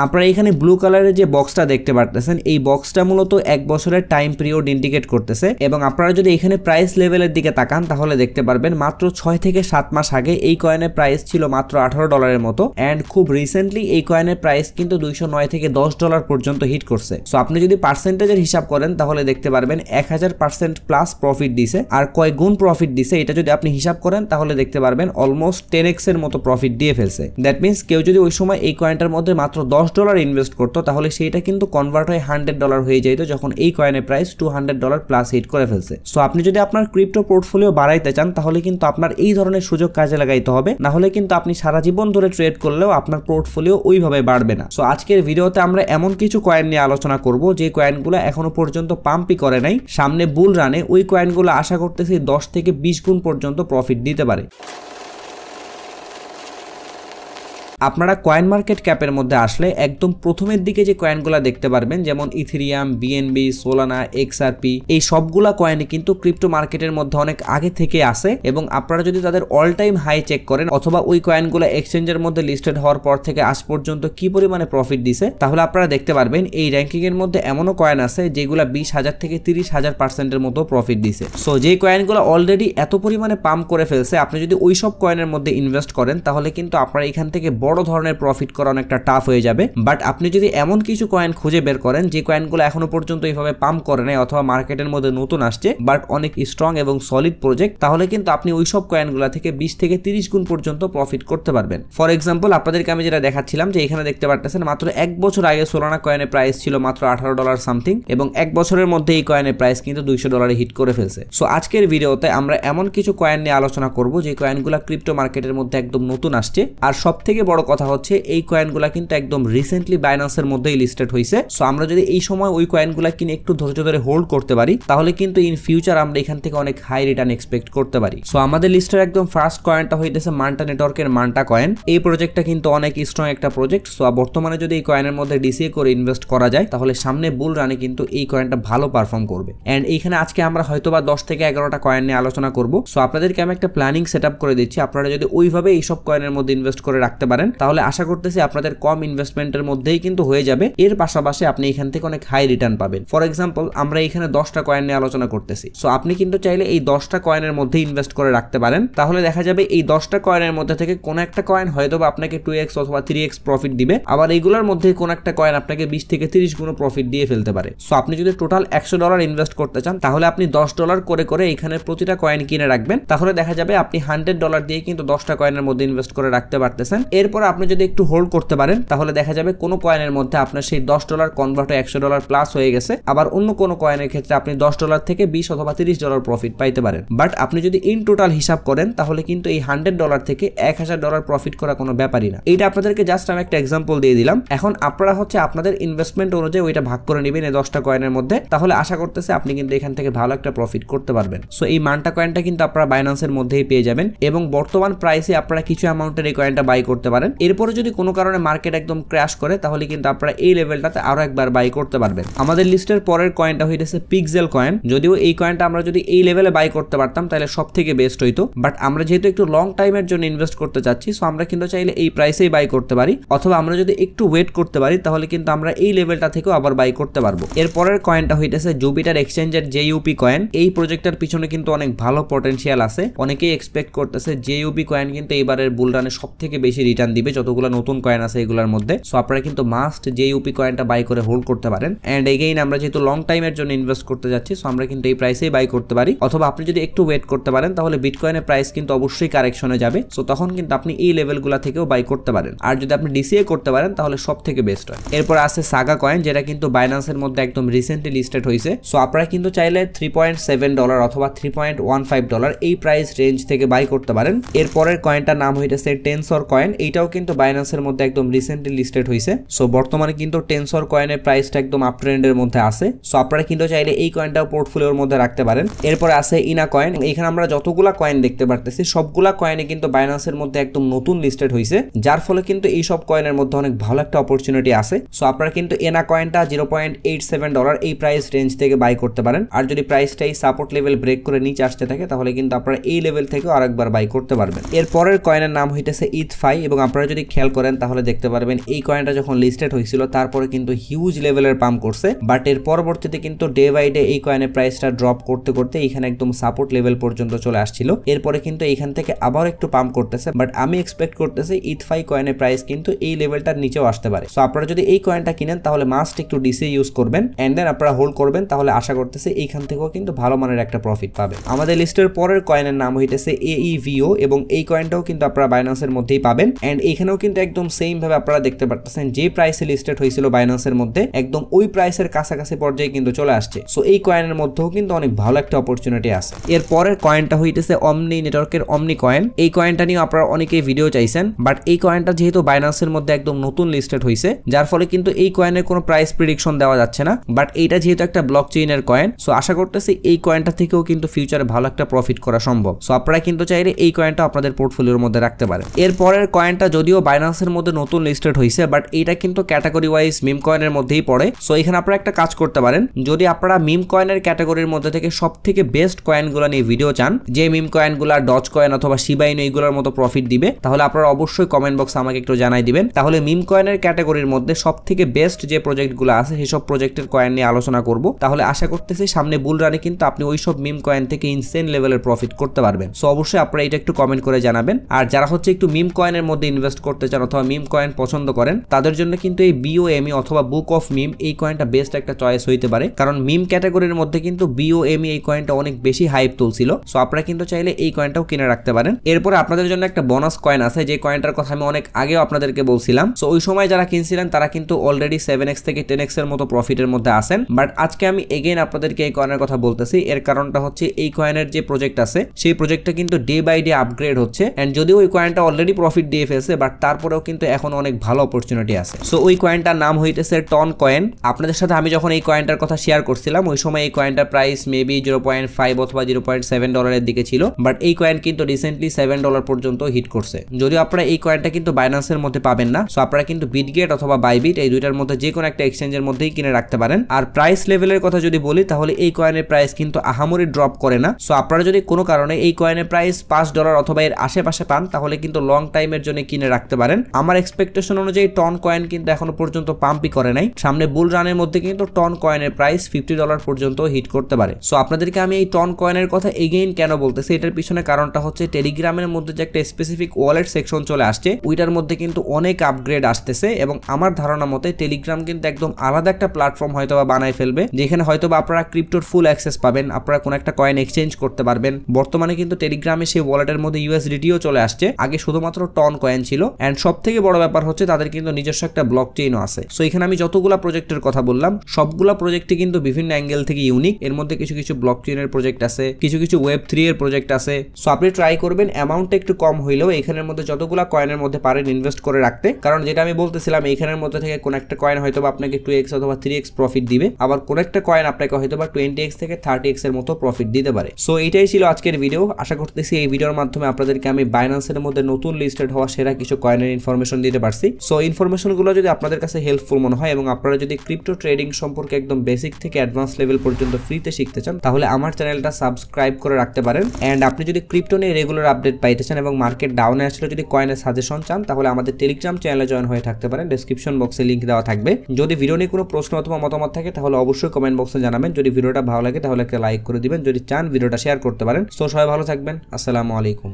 আপনারা এখানে ব্লু কালারের যে বক্সটা দেখতে পারতেছেন এই বক্সটা মূলত 1 বছরের টাইম পিরিয়ড ইন্ডিকেট করতেছে এবং আপনারা যদি এখানে প্রাইস লেভেলের দিকে তাকান তাহলে দেখতে পারবেন মাত্র 6 থেকে 7 মাস আগে এই কয়েনের প্রাইস ছিল মাত্র $18 মতো এন্ড খুব রিসেন্টলি এই কয়েনের প্রাইস কিন্তু 209 থেকে $10 পর্যন্ত হিট করছে। সো আপনি যদি পার্সেন্টেজের হিসাব করেন তাহলে দেখতে পারবেন 1000% প্লাস প্রফিট দিছে। আর কয় গুণ প্রফিট দিছে এটা যদি আপনি হিসাব করেন তাহলে দেখতে পারবেন অলমোস্ট 10x এর মতো প্রফিট দিয়ে ফেলছে। দ্যাট মিন্স কেউ যদি ওই সময় এই কয়েনটার মধ্যে মাত্র $10 ইনভেস্ট করতো তাহলে সেইটা কিন্তু কনভার্ট হয়ে $100 হয়ে যেত যখন এই কয়েনের প্রাইস $200 প্লাস হিট করে ফেলছে। সো আপনি যদি আপনার ক্রিপ্টো পোর্টফোলিও বাড়াইতে চান তাহলে কিন্তু আপনার এই ধরনের সুযোগ কাজে লাগাইতে হবে, না হলে কিন্তু আপনি সারা জীবন ধরে ট্রেড করলেও আপনার পোর্টফোলিও ওইভাবে বাড়বে না। সো আজকের ভিডিওতে আমরা এমন কিছু কয়েন নিয়ে আলোচনা করব যে কয়েনগুলো এখনো পর্যন্ত পাম্পই করে নাই, সামনে বুল রানে ওই কয়েনগুলো আশা করতেছি 10 থেকে 20 গুণ পর্যন্ত প্রফিট দিতে পারে। আপনারা কয়েন মার্কেট ক্যাপের মধ্যে আসলে একদম প্রথমের দিকে যে কয়েনগুলো দেখতে পারবেন যেমন ইথেরিয়াম, বিএনবি, সোলানা, এক্সআরপি এই সবগুলা কয়েনই কিন্তু ক্রিপ্টো মার্কেটের মধ্যে অনেক আগে থেকে আসে এবং আপনারা যদি তাদের অল টাইম হাই চেক করেন অথবা ওই কয়েনগুলো এক্সচেঞ্জের মধ্যে লিস্টেড হওয়ার পর থেকে আজ পর্যন্ত কি পরিমাণে প্রফিট দিছে তাহলে আপনারা দেখতে পারবেন এই র্যাঙ্কিং এর মধ্যে এমনও কয়েন আছে যেগুলো 20,000 থেকে 30,000% মতো প্রফিট দিছে। সো যে কয়েনগুলো অলরেডি এত পরিমাণে পাম্প করে ফেলছে আপনি যদি ওই সব কয়েনের মধ্যে ইনভেস্ট করেন তাহলে কিন্তু আপনারা এখান থেকে বড় ধরনের প্রফিট করা অনেকটা টাফ হয়ে যাবে। বাট আপনি যদি এমন কিছু কয়েন খুঁজে বের করেন যে কয়েনগুলো এখনো পর্যন্ত এইভাবে পাম্প করে নাই অথবা মার্কেটের মধ্যে নতুন আসছে বাট অনেক স্ট্রং এবং সলিড প্রজেক্ট তাহলে কিন্তু আপনি ওই সব কয়েনগুলো থেকে 20 থেকে 30 গুণ পর্যন্ত প্রফিট করতে পারবেন। ফর এক্সাম্পল আপনাদেরকে আমি যেটা দেখাচ্ছিলাম যে এখানে দেখতে পারতেছেন মাত্র 1 বছর আগে সোলানা কয়েনের প্রাইস ছিল মাত্র $18 সামথিং এবং 1 বছরের মধ্যে এই কয়েনের প্রাইস কিন্তু $200 হিট করে ফেলছে। সো আজকের ভিডিওতে আমরা এমন কিছু কয়েন নিয়ে আলোচনা করব যে কয়েনগুলো ক্রিপ্টো মার্কেটের মধ্যে একদম নতুন আসছে আর সবথেকে বড় কথা হচ্ছে এই কয়েনগুলা কিন্তু একদম রিসেন্টলি বাইন্যান্সের মধ্যেই লিস্টেড হয়েছে। সো আমরা যদি এই সময় ওই কয়েনগুলা কিনে একটু ধৈর্য ধরে হোল্ড করতে পারি তাহলে কিন্তু ইন ফিউচার আমরা এখান থেকে অনেক হাই রিটার্ন এক্সপেক্ট করতে পারি। সো আমাদের লিস্টের একদম ফার্স্ট কয়েনটা হইতেছে মান্টা নেটওয়ার্কের মান্টা কয়েন। এই প্রজেক্টটা কিন্তু অনেক স্ট্রং একটা প্রজেক্ট। সো বর্তমানে যদি এই কয়েনের মধ্যে ডিসিএ করে ইনভেস্ট করা যায় তাহলে সামনে বুল রানে কিন্তু এই কয়েনটা ভালো পারফর্ম করবে। এন্ড এইখানে আজকে আমরা হয়তোবা 10 থেকে 11টা কয়েন নিয়ে আলোচনা করব। সো আপনাদেরকে আমি একটা প্ল্যানিং সেটআপ করে দিচ্ছি, আপনারা যদি ওইভাবে এই সব কয়েনের মধ্যে ইনভেস্ট করে রাখতে পারেন তাহলে আশা করতেছি আপনাদের কম ইনভেস্টমেন্টের মধ্যেই কিন্তু হয়ে যাবে। এর পাশাপাশি আপনি এখান থেকে অনেক হাই রিটার্ন পাবেন। ফর এক্সাম্পল আমরা এখানে 10টা কয়েন নিয়ে আলোচনা করতেছি। সো আপনি কিন্তু চাইলে এই 10টা কয়েনের মধ্যে ইনভেস্ট করে রাখতে পারেন, তাহলে দেখা যাবে এই 10টা কয়েনের মধ্যে থেকে কোন একটা কয়েন হয়তো আপনাকে 2x অথবা 3x প্রফিট দিবে, আবার এইগুলোর মধ্যে কোন একটা কয়েন আপনাকে 20 থেকে 30 গুণ প্রফিট দিয়ে ফেলতে পারে। সো আপনি যদি টোটাল $100 ইনভেস্ট করতে চান তাহলে আপনি $10 করে করে এখানে প্রতিটা কয়েন কিনে রাখবেন, তাহলে দেখা যাবে আপনি $100 দিয়ে কিন্তু 10টা কয়েনের মধ্যে ইনভেস্ট করে রাখতে পারতেছেন। এরপর আপনি যদি একটু হোল্ড করতে পারেন তাহলে দেখা যাবে কোনো কয়েনের মধ্যে আপনার সেই $10 কনভার্ট হয়ে $100 প্লাস হয়ে গেছে, আবার অন্য কোনো কয়েনের ক্ষেত্রে আপনি $10 থেকে 20 অথবা $30 প্রফিট পাইতে পারেন। বাট আপনি যদি ইন টোটাল হিসাব করেন তাহলে কিন্তু এই $100 থেকে $1000 প্রফিট করা কোনো ব্যাপারই না। এইটা আপনাদেরকে জাস্ট আমি একটা এক্সাম্পল দিয়ে দিলাম। এখন আপনারা হচ্ছে আপনাদের ইনভেস্টমেন্ট অনুযায়ী ওইটা ভাগ করে নেবেন এই 10টা কয়েনের মধ্যে, তাহলে আশা করতেছে আপনি কিন্তু এখান থেকে ভালো একটা প্রফিট করতে পারবেন। সো এই মান্টা কয়েনটা কিন্তু আপনারা বাইন্যান্সের মধ্যেই পেয়ে যাবেন এবং বর্তমান প্রাইসে আপনারা কিছু অ্যামাউন্টের এই কয়েনটা বাই করতে পারেন। এরপরে যদি কোনো কারণে মার্কেট একদম ক্র্যাশ করে তাহলে কিন্তু আপনারা এই লেভেলটাতে আরো একবার বাই করতে পারবেন। আমাদের লিস্টের পরের কয়েনটা হইতেছে পিক্সেল কয়েন। যদিও এই কয়েনটা আমরা যদি এই লেভেলে বাই করতে পারতাম তাহলে সব থেকে বেস্ট হইতো, বাট আমরা যেহেতু একটু লং টাইমের জন্য ইনভেস্ট করতে চাচ্ছি সো আমরা কিন্তু চাইলে এই প্রাইসেই বাই করতে পারি, অথবা আমরা যদি একটু ওয়েট করতে পারি তাহলে কিন্তু আমরা এই লেভেলটা থেকেও আবার বাই করতে পারবো। এর পরের কয়েনটা হইতেছে জুপিটার এক্সচেঞ্জের জেইউপি কয়েন। এই প্রজেক্টের পিছনে কিন্তু অনেক ভালো পটেনশিয়াল আছে। অনেকেই এক্সপেক্ট করতেছে জেইউপি কয়েন কিন্তু এবারের বুল রানে সব থেকে বেশি রিটার্ন দিবে যতগুলো নতুন কয়েন আছে এগুলোর মধ্যে। সো আপনারা কিন্তু মাস্ট জেইউপি কয়েনটা বাই করে হোল্ড করতে পারেন। এন্ড এগেইন আমরা যেহেতু লং টাইমের জন্য ইনভেস্ট করতে যাচ্ছি সো আমরা কিন্তু এই প্রাইসেই বাই করতে পারি, অথবা আপনি যদি একটু ওয়েট করতে পারেন তাহলে বিটকয়েনের প্রাইস কিন্তু অবশ্যই কারেকশনে যাবে। সো তখন কিন্তু আপনি এই লেভেলগুলা থেকেও বাই করতে পারেন। আর যদি আপনি ডিসিএ করতে পারেন তাহলে সব থেকে বেস্ট হয়। এরপর আছে সাগা কয়েন, যেটা কিন্তু বাইন্যান্সের মধ্যে একদম রিসেন্টলি লিস্টেড হয়েছে। সো আপনারা কিন্তু চাইলে $3.7 অথবা $3.15 এই প্রাইস রেঞ্জ থেকে বাই করতে পারেন। এরপরের কয়েনটার নাম হইতেছে টেনসর কয়েন। এইটাও কিন্তু বাইন্যান্সের মধ্যে একদম রিসেন্টলি লিস্টেড হয়েছে। সো বর্তমানে কিন্তু টেনসর কয়েনের প্রাইসটা একদম আপ ট্রেন্ডের মধ্যে আছে। সো আপনারা কিন্তু চাইলে এই কয়েনটাও পোর্টফোলিওর মধ্যে রাখতে পারেন। এরপরে আছে ইনা কয়েন। এখানে আমরা যতগুলা কয়েন দেখতে পারতেছি সবগুলা কয়েনে কিন্তু বাইন্যান্সের মধ্যে একদম নতুন লিস্টেড হয়েছে, যার ফলে কিন্তু এই সব কয়েনের মধ্যে অনেক ভালো একটা অপরচুনিটি আছে। সো আপনারা কিন্তু এনা কয়েনটা $0.87 এই প্রাইস রেঞ্জ থেকে বাই করতে পারেন। আর যদি প্রাইসটা এই সাপোর্ট লেভেল ব্রেক করে নিচে আসতে থাকে তাহলে কিন্তু আপনারা এই লেভেল থেকে আরেকবার বাই করতে পারবেন। এর পরের কয়েনের নাম হইতেছে ইথফাই এবং আপনারা যদি খেয়াল করেন তাহলে দেখতে পারবেন এই কয়েনটা যখন লিস্টেড হয়েছিল তারপরে কিন্তু হিউজ লেভেলের পাম্প করছে, বাট এর পরবর্তীতে কিন্তু ডে বাই ডে এই কয়েনের প্রাইসটা ড্রপ করতে করতে এখানে একদম সাপোর্ট লেভেল পর্যন্ত চলে আসছিল। এরপরে কিন্তু এখান থেকে আবার একটু পাম্প করতেছে, বাট আমি এক্সপেক্ট করতেছি ইথফাই কয়েনের প্রাইস কিন্তু এই লেভেলটার নিচেও আসতে পারে। সো আপনারা যদি এই কয়েনটা কিনেন তাহলে মাস্ট একটু ডিসি ইউজ করবেন এন্ড দেন আপনারা হোল্ড করবেন, তাহলে আশা করতেছি এইখান থেকেও কিন্তু ভালো মানের একটা প্রফিট পাবে। আমাদের লিস্টের পরের কয়েনের নাম হইতেছে AEVO এবং এই কয়েনটাও কিন্তু আপনারা বাইন্যান্সের মধ্যেই পাবেন এন্ড এখানেও কিন্তু একদম সেম ভাবে আপনারা দেখতে পারতেছেন যে প্রাইসে লিস্টেড হয়েছিল বাইন্যান্সের মধ্যে একদম ওই প্রাইসের কাছাকাছি পর্যায়ে কিন্তু চলে আসছে। সো এই কয়েনের মধ্যেও কিন্তু অনেক ভালো একটা অপরচুনিটি আছে। এর পরের কয়েনটা হইতেছে অমনি নেটওয়ার্কের অমনি কয়েন। এই কয়েনটা নিয়ে আপনারা অনেকেই ভিডিও চাইছেন, বাট এই কয়েনটা যেহেতু বাইন্যান্সের মধ্যে একদম নতুন লিস্টেড হয়েছে যার ফলে কিন্তু এই কয়েনের কোনো প্রাইস প্রেডিকশন দেওয়া যাচ্ছে না, বাট এইটা যেহেতু একটা ব্লক চেইনের কয়েন সো আশা করতেছি এই কয়েনটা থেকেও কিন্তু ফিউচারে ভালো একটা প্রফিট করা সম্ভব। সো আপনারা কিন্তু চাইলে এই কয়েনটা আপনাদের পোর্টফোলিওর মধ্যে রাখতে পারেন। এর পরের কয়েনটা যদিও বাইন্যান্সের মধ্যে নতুন লিস্টেড হয়েছে, বাট এইটা কিন্তু ক্যাটাগরি ওয়াইজ মিম কয়েনের মধ্যেই পড়ে। সো এখানে আপনারা একটা কাজ করতে পারেন, যদি আপনারা মিম কয়েনের ক্যাটাগরির মধ্যে থেকে সব থেকে বেস্ট কয়েনগুলো নিয়ে ভিডিও চান, যে মিম কয়েনগুলো ডজ কয়েন অথবা শিবা ইনু এইগুলোর মতো প্রফিট দিবে, তাহলে আপনারা অবশ্যই কমেন্ট বক্সে আমাকে একটু জানাই দিবেন। তাহলে মিম কয়েনের ক্যাটাগরির মধ্যে সব থেকে বেস্ট যে প্রজেক্টগুলো আছে সেসব প্রজেক্টের কয়েন নিয়ে আলোচনা করব। তাহলে আশা করতেছি সামনে বুল রানে কিন্তু আপনি ওই সব মিম কয়েন থেকে ইনসেন লেভেলের প্রফিট করতে পারবেন। সো অবশ্যই আপনারা এটা একটু কমেন্ট করে জানাবেন। আর যারা হচ্ছে একটু মিম কয়েনের মধ্যে ইনভেস্ট করতে চান অথবা মিম কয়েন পছন্দ করেন তাদের জন্য কিন্তু এই BOME অথবা বুক অফ মিম এই কয়েনটা বেস্ট একটা চয়েস হইতে পারে, কারণ মিম ক্যাটাগরির মধ্যে কিন্তু BOME এই কয়েনটা অনেক বেশি হাইপ তুলছিল। সো আপনারা কিন্তু চাইলে এই কয়েনটাও কিনে রাখতে পারেন। এরপরে আপনাদের জন্য একটা বোনাস কয়েন আছে যে কয়েনটার কথা আমি অনেক আগেও আপনাদেরকে বলছিলাম। সো ওই সময় যারা কিনছিলেন তারা কিন্তু অলরেডি 7x থেকে 10x এর মতো প্রফিটের মধ্যে আছেন, বাট আজকে আমি এগেইন আপনাদেরকে এই কয়েনের কথা বলতেছি। এর কারণটা হচ্ছে এই কয়েনের যে প্রজেক্ট আছে সেই প্রজেক্টটা কিন্তু ডে বাই ডে আপগ্রেড হচ্ছে এন্ড যদিও ওই কয়েনটা অলরেডি প্রফিট দিয়ে ফেলছে, বাট তারপরেও কিন্তু এখন অনেক ভালো অপরচুনিটি আছে। সো ওই কয়েনটার নাম হইতেছে টন কয়েন। আপনাদের সাথে আমি যখন এই কয়েনটার কথা শেয়ার করছিলাম ওই সময় এই কয়েনটার প্রাইস মেবি 0.5 অথবা 0.7 ডলারের দিকে ছিল, বাট এই কয়েন কিন্তু রিসেন্টলি $7 পর্যন্ত হিট করছে। যদিও আপনারা এই কয়েনটা কিন্তু বাইন্যান্সের মধ্যে পাবেন না, সো আপনারা কিন্তু বিটগেট অথবা বাইবিট এই দুইটার মধ্যে যে কোনো একটা এক্সচেঞ্জের মধ্যেই কিনে রাখতে পারেন। আর প্রাইস লেভেলের কথা যদি বলি তাহলে এই কয়েনের প্রাইস কিন্তু আহামরি ড্রপ করে না। সো আপনারা যদি কোনো কারণে এই কয়েনের প্রাইস $5 অথবা এর আশেপাশে পান তাহলে কিন্তু লং টাইমের জন্য কিনে রাখতে পারেন। আমার এক্সপেকটেশন অনুযায়ী টন কয়েন কিন্তু এখনো পর্যন্ত পাম্পই করে নাই, সামনে বুল রানের মধ্যে কিন্তু টন কয়েনের প্রাইস $50 পর্যন্ত হিট করতে পারে। সো আপনাদেরকে আমি এই টন কয়েনের কথা এগেইন কেন বলতেছি, এটার পিছনে কারণটা হচ্ছে টেলিগ্রামের মধ্যে যে একটা স্পেসিফিক ওয়ালেট সেকশন চলে আসছে ওইটার মধ্যে কিন্তু অনেক আপগ্রেড আসতেছে এবং আমার ধারণা মতে টেলিগ্রাম কিন্তু একদম আলাদা একটা প্ল্যাটফর্ম হয়তো বা বানায় ফেলবে, যেখানে হয়তো বা আপনারা ক্রিপ্টোর ফুল অ্যাক্সেস পাবেন, আপনারা কোনো একটা কয়েন এক্সচেঞ্জ করতে পারবেন। বর্তমানে কিন্তু টেলিগ্রামে সেই ওয়ালেটের মধ্যে USDTও চলে আসছে, আগে শুধুমাত্র টন কয়েন ছিল। এন্ড সব থেকে বড় ব্যাপার হচ্ছে তাদের কিন্তু নিজস্ব একটা ব্লক চেইনও আছে। সো এখানে আমি যতগুলা প্রজেক্টের কথা বললাম সবগুলা প্রজেক্টই কিন্তু বিভিন্ন অ্যাঙ্গেল থেকে ইউনিক। এর মধ্যে কিছু কিছু ব্লক চেইনের প্রজেক্ট আছে, কিছু কিছু Web3 এর প্রজেক্ট আছে। সো আপনি ট্রাই করবেন অ্যামাউন্টটা একটু কম হইলেও এখানের মধ্যে যতগুলা কয়েনের মধ্যে পারেন ইনভেস্ট করে রাখতে, কারণ যেটা আমি বলতেছিলাম এইখানের মধ্যে থেকে কোন একটা কয়েন হয়তো বা আপনাকে 2x অথবা 3x প্রফিট দিবে, আবার কোন একটা কয়েন আপনাকে হয়তো বা 20x থেকে 30x এর মতো প্রফিট দিতে পারে। সো এইটাই ছিল আজকের ভিডিও। আশা করতেছি এই ভিডিওর মাধ্যমে আপনাদেরকে আমি বাইন্যান্সের মধ্যে নতুন লিস্টেড হওয়া সেরা কিছু কয়েনের ইনফরমেশন দিতে পারছি। সো ইনফরমেশনগুলো যদি আপনাদের কাছে হেল্পফুল মনে হয় এবং আপনারা যদি ক্রিপ্টো ট্রেডিং সম্পর্কে একদম বেসিক থেকে অ্যাডভান্স লেভেল পর্যন্ত ফ্রিতে শিখতে চান তাহলে আমার চ্যানেলটা সাবস্ক্রাইব করে রাখতে পারেন। এন্ড আপনি যদি ক্রিপ্টো নিয়ে রেগুলার আপডেট পাইতে চান এবং মার্কেট ডাউনে আসলে যদি কয়েনের সাজেশন চান তাহলে আমাদের টেলিগ্রাম চ্যানেলে জয়েন হয়ে থাকতে পারেন, ডেসক্রিপশন বক্সে লিংক দেওয়া থাকবে। যদি ভিডিও নিয়ে কোনো প্রশ্ন অথবা মতামত থাকে তাহলে অবশ্যই কমেন্ট বক্সে জানাবেন। যদি ভিডিওটা ভালো লাগে তাহলে একটা লাইক করে দিবেন, যদি চান ভিডিওটা শেয়ার করতে পারেন। সো সবাই ভালো থাকবেন, আসসালামু আলাইকুম।